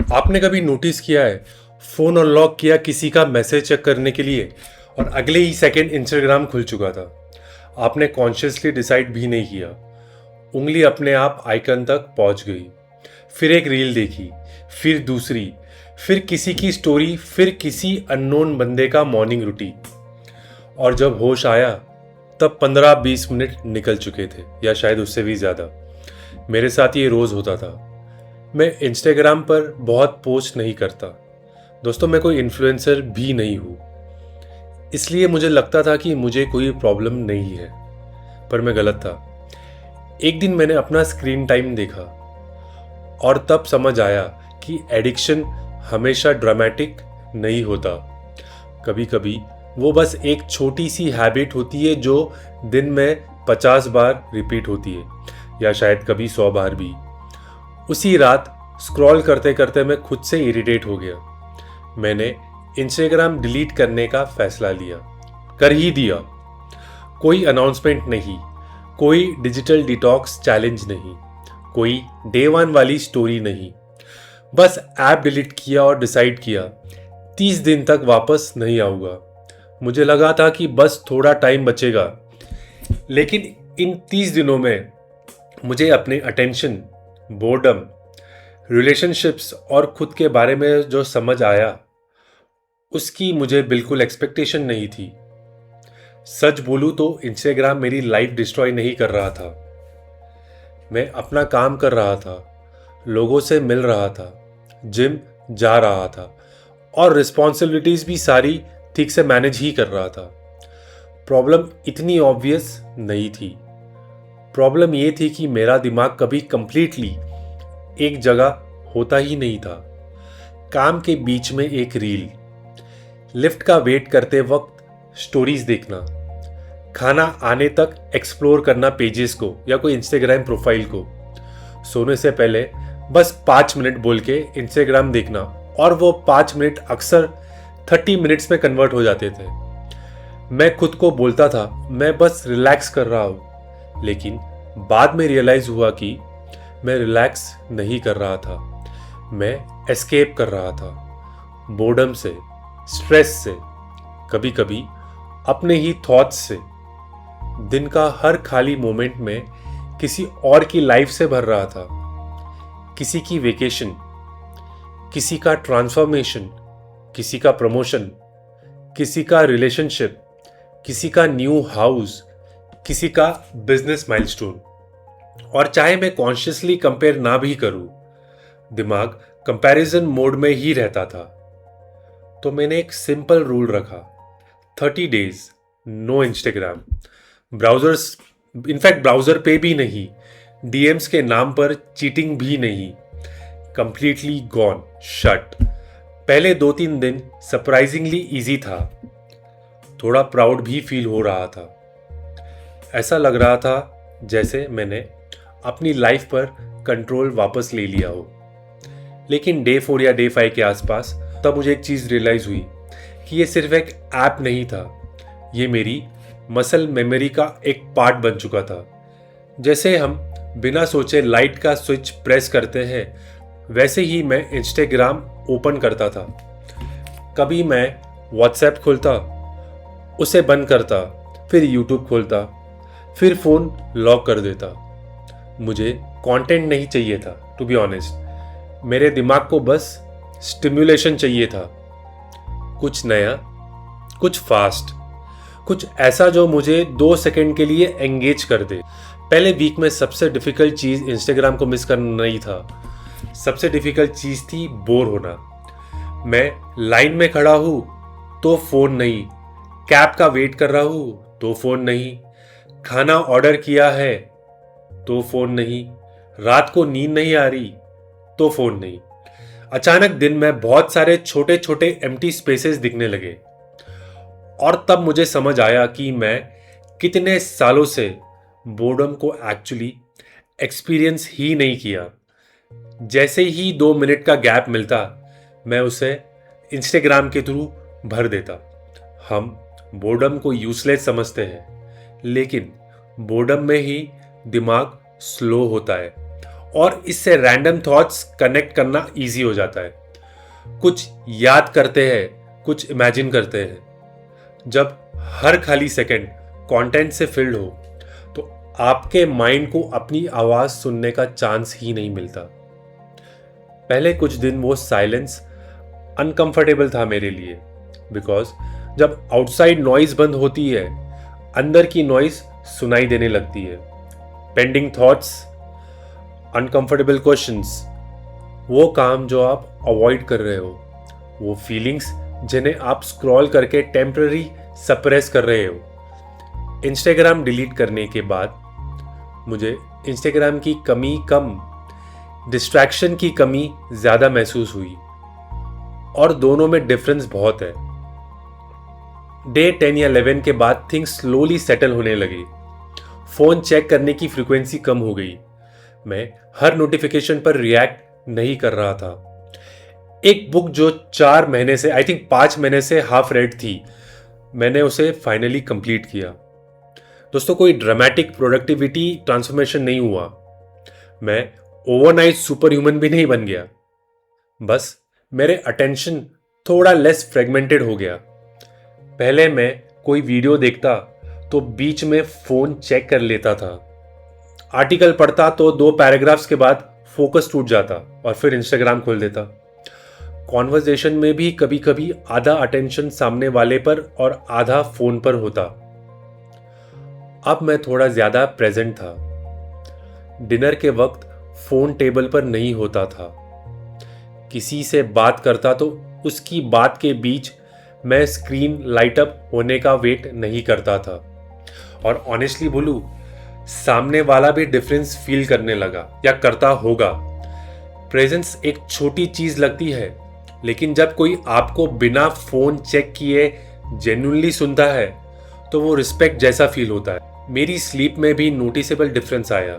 आपने कभी नोटिस किया है, फोन अनलॉक किया किसी का मैसेज चेक करने के लिए और अगले ही सेकंड इंस्टाग्राम खुल चुका था। आपने कॉन्शियसली डिसाइड भी नहीं किया, उंगली अपने आप आइकन तक पहुंच गई। फिर एक रील देखी, फिर दूसरी, फिर किसी की स्टोरी, फिर किसी अननोन बंदे का मॉर्निंग रूटीन। और जब होश आया तब 15-20 मिनट निकल चुके थे, या शायद उससे भी ज़्यादा। मेरे साथ ये रोज़ होता था। मैं इंस्टाग्राम पर बहुत पोस्ट नहीं करता दोस्तों, मैं कोई इन्फ्लुएंसर भी नहीं हूँ, इसलिए मुझे लगता था कि मुझे कोई प्रॉब्लम नहीं है। पर मैं गलत था। एक दिन मैंने अपना स्क्रीन टाइम देखा और तब समझ आया कि एडिक्शन हमेशा ड्रामेटिक नहीं होता। कभी कभी वो बस एक छोटी सी हैबिट होती है जो दिन में 50 बार रिपीट होती है, या शायद कभी 100 बार भी। उसी रात स्क्रॉल करते करते मैं खुद से इरिटेट हो गया। मैंने इंस्टाग्राम डिलीट करने का फैसला लिया, कर ही दिया। कोई अनाउंसमेंट नहीं, कोई डिजिटल डिटॉक्स चैलेंज नहीं, कोई डे वन वाली स्टोरी नहीं। बस ऐप डिलीट किया और डिसाइड किया 30 दिन तक वापस नहीं आऊँगा। मुझे लगा था कि बस थोड़ा टाइम बचेगा, लेकिन इन 30 दिनों में मुझे अपने अटेंशन, बोर्डम, रिलेशनशिप्स और खुद के बारे में जो समझ आया उसकी मुझे बिल्कुल एक्सपेक्टेशन नहीं थी। सच बोलूं तो इंस्टाग्राम मेरी लाइफ डिस्ट्रॉय नहीं कर रहा था। मैं अपना काम कर रहा था, लोगों से मिल रहा था, जिम जा रहा था और रिस्पॉन्सिबिलिटीज भी सारी ठीक से मैनेज ही कर रहा था। प्रॉब्लम इतनी ऑब्वियस नहीं थी। प्रॉब्लम ये थी कि मेरा दिमाग कभी कंप्लीटली एक जगह होता ही नहीं था। काम के बीच में एक रील, लिफ्ट का वेट करते वक्त स्टोरीज देखना, खाना आने तक एक्सप्लोर करना पेजेस को या कोई इंस्टाग्राम प्रोफाइल को, सोने से पहले बस 5 मिनट बोल के इंस्टाग्राम देखना, और वो 5 मिनट अक्सर 30 मिनट्स में कन्वर्ट हो जाते थे। मैं खुद को बोलता था मैं बस रिलैक्स कर रहा हूँ, लेकिन बाद में रियलाइज हुआ कि मैं रिलैक्स नहीं कर रहा था, मैं एस्केप कर रहा था। बोर्डम से, स्ट्रेस से, कभी कभी अपने ही थॉट्स से। दिन का हर खाली मोमेंट में किसी और की लाइफ से भर रहा था। किसी की वेकेशन, किसी का ट्रांसफॉर्मेशन, किसी का प्रमोशन, किसी का रिलेशनशिप, किसी का न्यू हाउस, किसी का बिजनेस माइलस्टोन। और चाहे मैं कॉन्शियसली कंपेयर ना भी करूं, दिमाग कंपैरिजन मोड में ही रहता था। तो मैंने एक सिंपल रूल रखा, 30 days no Instagram. Browsers, in fact browser पे भी नहीं, डीएम्स के नाम पर चीटिंग भी नहीं, कंप्लीटली गॉन, शट। पहले 2-3 दिन सरप्राइजिंगली इजी था। थोड़ा प्राउड भी फील हो रहा था। ऐसा लग रहा था जैसे मैंने अपनी लाइफ पर कंट्रोल वापस ले लिया हो। लेकिन डे 4 या डे 5 के आसपास तब मुझे एक चीज़ रियलाइज़ हुई कि ये सिर्फ एक ऐप नहीं था, ये मेरी मसल मेमोरी का एक पार्ट बन चुका था। जैसे हम बिना सोचे लाइट का स्विच प्रेस करते हैं, वैसे ही मैं इंस्टाग्राम ओपन करता था। कभी मैं व्हाट्सएप खोलता, उसे बंद करता, फिर यूट्यूब खोलता, फिर फ़ोन लॉक कर देता। मुझे कंटेंट नहीं चाहिए था, टू बी ऑनेस्ट। मेरे दिमाग को बस स्टिम्युलेशन चाहिए था, कुछ नया, कुछ फास्ट, कुछ ऐसा जो मुझे 2 सेकंड के लिए एंगेज कर दे। पहले वीक में सबसे डिफिकल्ट चीज़ इंस्टाग्राम को मिस करना नहीं था, सबसे डिफिकल्ट चीज़ थी बोर होना। मैं लाइन में खड़ा हूँ तो फ़ोन नहीं, कैब का वेट कर रहा हूँ तो फ़ोन नहीं, खाना ऑर्डर किया है तो फ़ोन नहीं, रात को नींद नहीं आ रही तो फ़ोन नहीं। अचानक दिन में बहुत सारे छोटे छोटे एम्प्टी स्पेसेस दिखने लगे, और तब मुझे समझ आया कि मैं कितने सालों से बोर्डम को एक्चुअली एक्सपीरियंस ही नहीं किया। जैसे ही 2 मिनट का गैप मिलता, मैं उसे इंस्टाग्राम के थ्रू भर देता। हम बोर्डम को यूजलेस समझते हैं, लेकिन बोर्डम में ही दिमाग स्लो होता है और इससे रैंडम थॉट्स कनेक्ट करना इजी हो जाता है। कुछ याद करते हैं, कुछ इमेजिन करते हैं। जब हर खाली सेकंड कंटेंट से फिल्ड हो तो आपके माइंड को अपनी आवाज सुनने का चांस ही नहीं मिलता। पहले कुछ दिन वो साइलेंस अनकंफर्टेबल था मेरे लिए, बिकॉज जब आउटसाइड नॉइज बंद होती है, अंदर की नॉइज सुनाई देने लगती है। पेंडिंग थॉट्स, अनकंफर्टेबल क्वेश्चंस, वो काम जो आप अवॉइड कर रहे हो, वो फीलिंग्स जिन्हें आप स्क्रॉल करके टेम्पररी सप्रेस कर रहे हो। इंस्टाग्राम डिलीट करने के बाद मुझे इंस्टाग्राम की कमी कम, डिस्ट्रैक्शन की कमी ज़्यादा महसूस हुई, और दोनों में डिफरेंस बहुत है। डे 10 या 11 के बाद थिंग्स स्लोली सेटल होने लगे। फ़ोन चेक करने की फ्रीक्वेंसी कम हो गई। मैं हर नोटिफिकेशन पर रिएक्ट नहीं कर रहा था। एक बुक जो 4 महीने से, आई थिंक 5 महीने से हाफ रेड थी, मैंने उसे फाइनली कंप्लीट किया। दोस्तों, कोई ड्रामेटिक प्रोडक्टिविटी ट्रांसफॉर्मेशन नहीं हुआ। मैं ओवरनाइट सुपर ह्यूमन भी नहीं बन गया। बस मेरे अटेंशन थोड़ा लेस फ्रेगमेंटेड हो गया। पहले मैं कोई वीडियो देखता तो बीच में फ़ोन चेक कर लेता था। आर्टिकल पढ़ता तो 2 पैराग्राफ्स के बाद फोकस टूट जाता और फिर इंस्टाग्राम खोल देता। कॉन्वर्जेशन में भी कभी कभी आधा अटेंशन सामने वाले पर और आधा फ़ोन पर होता। अब मैं थोड़ा ज़्यादा प्रेजेंट था। डिनर के वक्त फ़ोन टेबल पर नहीं होता था। किसी से बात करता तो उसकी बात के बीच मैं स्क्रीन लाइट अप होने का वेट नहीं करता था। और ऑनेस्टली बोलूं, सामने वाला भी डिफरेंस फील करने लगा या करता होगा। प्रेजेंस एक छोटी चीज लगती है, लेकिन जब कोई आपको बिना फोन चेक किए जेन्युइनली सुनता है तो वो रिस्पेक्ट जैसा फील होता है। मेरी स्लीप में भी नोटिसेबल डिफरेंस आया।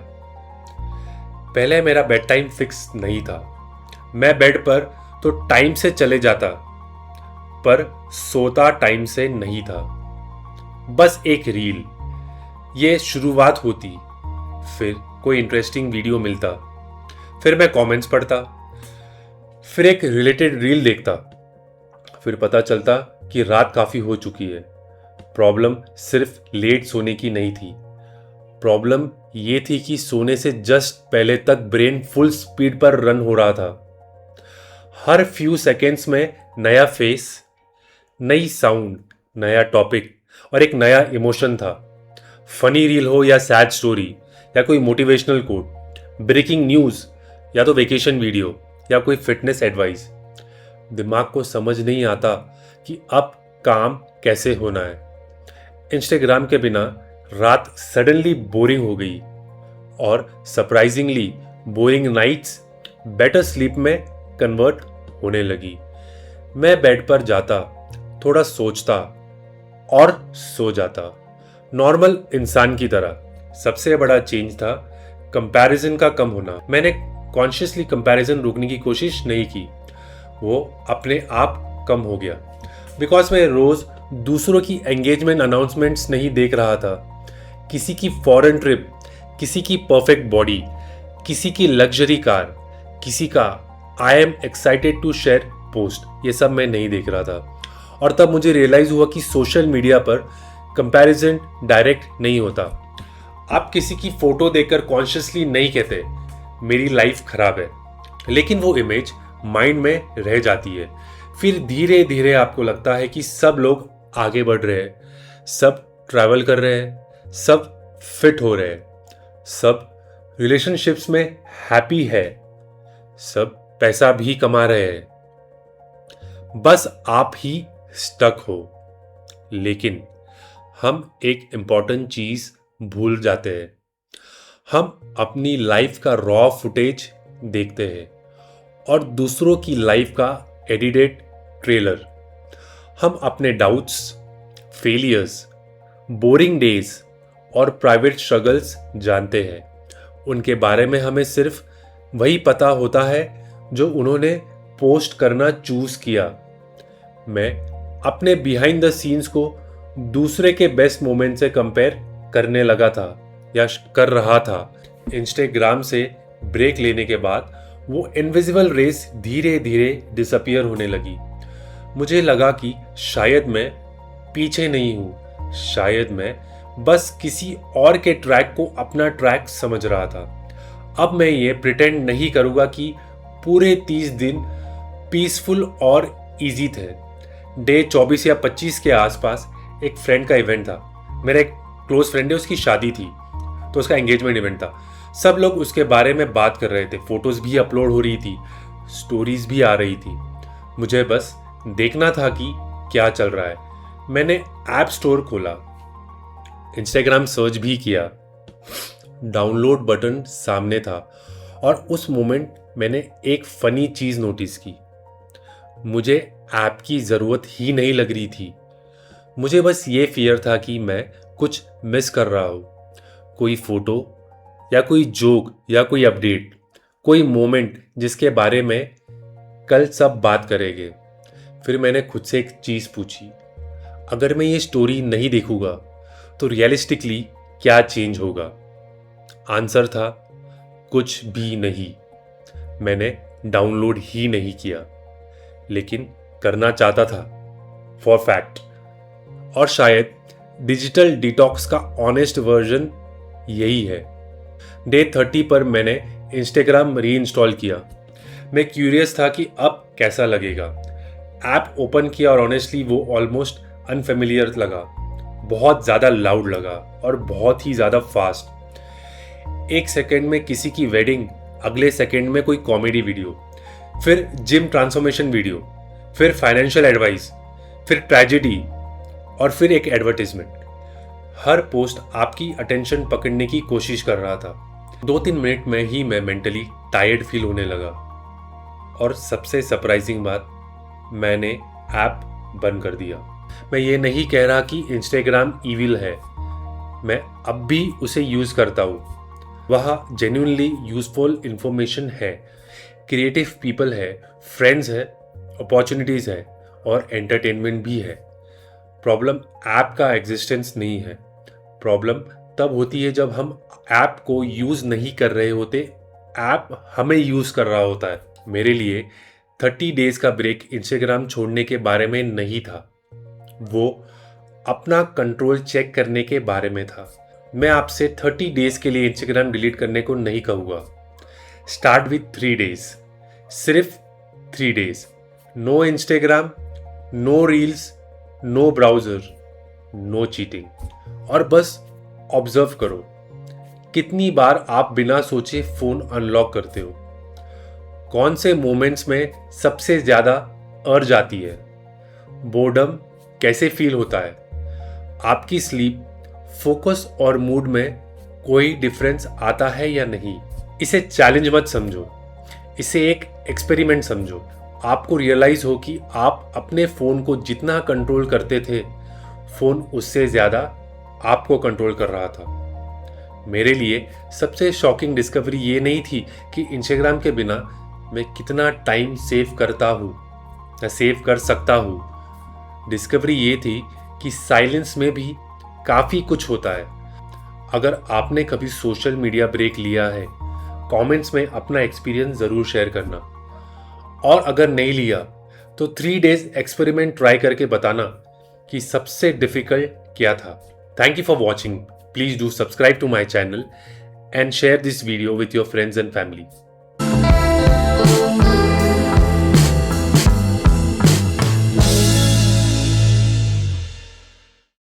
पहले मेरा बेड टाइम फिक्स नहीं था। मैं बेड पर तो टाइम से चले जाता, पर सोता टाइम से नहीं था। बस एक रील, ये शुरुआत होती, फिर कोई इंटरेस्टिंग वीडियो मिलता, फिर मैं कमेंट्स पढ़ता, फिर एक रिलेटेड रील देखता, फिर पता चलता कि रात काफ़ी हो चुकी है। प्रॉब्लम सिर्फ लेट सोने की नहीं थी। प्रॉब्लम ये थी कि सोने से जस्ट पहले तक ब्रेन फुल स्पीड पर रन हो रहा था। हर फ्यू सेकेंड्स में नया फेस, नई साउंड, नया टॉपिक और एक नया इमोशन था। फनी रील हो या सैड स्टोरी या कोई मोटिवेशनल कोट, ब्रेकिंग न्यूज़ या तो वेकेशन वीडियो या कोई फिटनेस एडवाइस, दिमाग को समझ नहीं आता कि अब काम कैसे होना है। इंस्टाग्राम के बिना रात सडनली बोरिंग हो गई, और surprisingly boring nights better sleep में कन्वर्ट होने लगी। मैं बेड पर जाता, थोड़ा सोचता और सो जाता, नॉर्मल इंसान की तरह। सबसे बड़ा चेंज था कंपैरिजन का कम होना। मैंने कॉन्शियसली कंपैरिजन रोकने की कोशिश नहीं की, वो अपने आप कम हो गया। बिकॉज मैं रोज दूसरों की एंगेजमेंट अनाउंसमेंट्स नहीं देख रहा था। किसी की फॉरेन ट्रिप, किसी की परफेक्ट बॉडी, किसी की लग्जरी कार, किसी का I am excited to share post, ये सब मैं नहीं देख रहा था। और तब मुझे रियलाइज हुआ कि सोशल मीडिया पर कंपैरिजन डायरेक्ट नहीं होता। आप किसी की फोटो देखकर कॉन्शियसली नहीं कहते मेरी लाइफ खराब है, लेकिन वो इमेज माइंड में रह जाती है। फिर धीरे धीरे आपको लगता है कि सब लोग आगे बढ़ रहे हैं, सब ट्रैवल कर रहे हैं, सब फिट हो रहे हैं, सब रिलेशनशिप्स में हैप्पी है, सब पैसा भी कमा रहे हैं, बस आप ही स्टक हो। लेकिन हम एक इम्पॉर्टेंट चीज भूल जाते हैं। हम अपनी लाइफ का रॉ फुटेज देखते हैं और दूसरों की लाइफ का एडिटेड ट्रेलर। हम अपने डाउट्स, फेलियर्स, बोरिंग डेज और प्राइवेट स्ट्रगल्स जानते हैं। उनके बारे में हमें सिर्फ वही पता होता है जो उन्होंने पोस्ट करना चूज किया। मैं अपने बिहाइंड द सीन्स को दूसरे के बेस्ट मोमेंट से कंपेयर करने लगा था या कर रहा था। इंस्टाग्राम से ब्रेक लेने के बाद वो इनविजिबल रेस धीरे धीरे डिसअपियर होने लगी। मुझे लगा कि शायद मैं पीछे नहीं हूं, शायद मैं बस किसी और के ट्रैक को अपना ट्रैक समझ रहा था। अब मैं ये प्रिटेंड नहीं करूंगा कि पूरे 30 दिन पीसफुल और इजी थे। डे 24 या 25 के आसपास एक फ्रेंड का इवेंट था। मेरा एक क्लोज फ्रेंड है, उसकी शादी थी, तो उसका एंगेजमेंट इवेंट था। सब लोग उसके बारे में बात कर रहे थे, फोटोज भी अपलोड हो रही थी, स्टोरीज भी आ रही थी। मुझे बस देखना था कि क्या चल रहा है। मैंने ऐप स्टोर खोला, इंस्टाग्राम सर्च भी किया, डाउनलोड बटन सामने था, और उस मोमेंट मैंने एक फनी चीज नोटिस की। मुझे ऐप की जरूरत ही नहीं लग रही थी। मुझे बस ये फियर था कि मैं कुछ मिस कर रहा हूं, कोई फोटो या कोई जोक या कोई अपडेट, कोई मोमेंट जिसके बारे में कल सब बात करेंगे। फिर मैंने खुद से एक चीज पूछी, अगर मैं ये स्टोरी नहीं देखूंगा तो रियलिस्टिकली क्या चेंज होगा? आंसर था कुछ भी नहीं। मैंने डाउनलोड ही नहीं किया, लेकिन करना चाहता था फॉर फैक्ट। और शायद डिजिटल डिटॉक्स का ऑनेस्ट वर्जन यही है। डे 30 पर मैंने इंस्टाग्राम री इंस्टॉल किया। मैं क्यूरियस था कि अब कैसा लगेगा। ऐप ओपन किया और ऑनेस्टली वो ऑलमोस्ट अनफेमिलियर लगा, बहुत ज़्यादा लाउड लगा और बहुत ही ज़्यादा फास्ट। एक सेकंड में किसी की वेडिंग, अगले सेकंड में कोई कॉमेडी वीडियो, फिर जिम ट्रांसफॉर्मेशन वीडियो, फिर फाइनेंशियल एडवाइस, फिर ट्रेजेडी, और फिर एक एडवर्टाइजमेंट। हर पोस्ट आपकी अटेंशन पकड़ने की कोशिश कर रहा था। 2-3 मिनट में ही मैं मेंटली टायर्ड फील होने लगा। और सबसे सरप्राइजिंग बात, मैंने ऐप बंद कर दिया। मैं ये नहीं कह रहा कि इंस्टाग्राम इविल है, मैं अब भी उसे यूज़ करता हूँ। वहाँ जेन्युइनली यूजफुल इंफॉर्मेशन है, क्रिएटिव पीपल है, फ्रेंड्स है, अपॉर्चुनिटीज़ है और एंटरटेनमेंट भी है। प्रॉब्लम ऐप का एग्जिस्टेंस नहीं है। प्रॉब्लम तब होती है जब हम ऐप को यूज़ नहीं कर रहे होते, ऐप हमें यूज़ कर रहा होता है। मेरे लिए 30 डेज का ब्रेक इंस्टाग्राम छोड़ने के बारे में नहीं था, वो अपना कंट्रोल चेक करने के बारे में था। मैं आपसे 30 डेज के लिए इंस्टाग्राम डिलीट करने को नहीं कहूँगा। स्टार्ट विथ 3 डेज, सिर्फ 3 days. No Instagram, no reels, no browser, no cheating, और बस ऑब्जर्व करो कितनी बार आप बिना सोचे फोन अनलॉक करते हो, कौन से मोमेंट्स में सबसे ज्यादा अर्ज आती है, बोर्डम कैसे फील होता है, आपकी स्लीप, फोकस और मूड में कोई डिफरेंस आता है या नहीं। इसे चैलेंज मत समझो, इसे एक एक्सपेरिमेंट समझो। आपको रियलाइज हो कि आप अपने फ़ोन को जितना कंट्रोल करते थे, फ़ोन उससे ज़्यादा आपको कंट्रोल कर रहा था। मेरे लिए सबसे शॉकिंग डिस्कवरी ये नहीं थी कि इंस्टाग्राम के बिना मैं कितना टाइम सेव करता हूँ या सेव कर सकता हूँ। डिस्कवरी ये थी कि साइलेंस में भी काफ़ी कुछ होता है। अगर आपने कभी सोशल मीडिया ब्रेक लिया है, कमेंट्स में अपना एक्सपीरियंस ज़रूर शेयर करना। और अगर नहीं लिया तो 3 डेज एक्सपेरिमेंट ट्राई करके बताना कि सबसे डिफिकल्ट क्या था। Thank you for watching. Please do subscribe to my channel and share this video with your friends and family.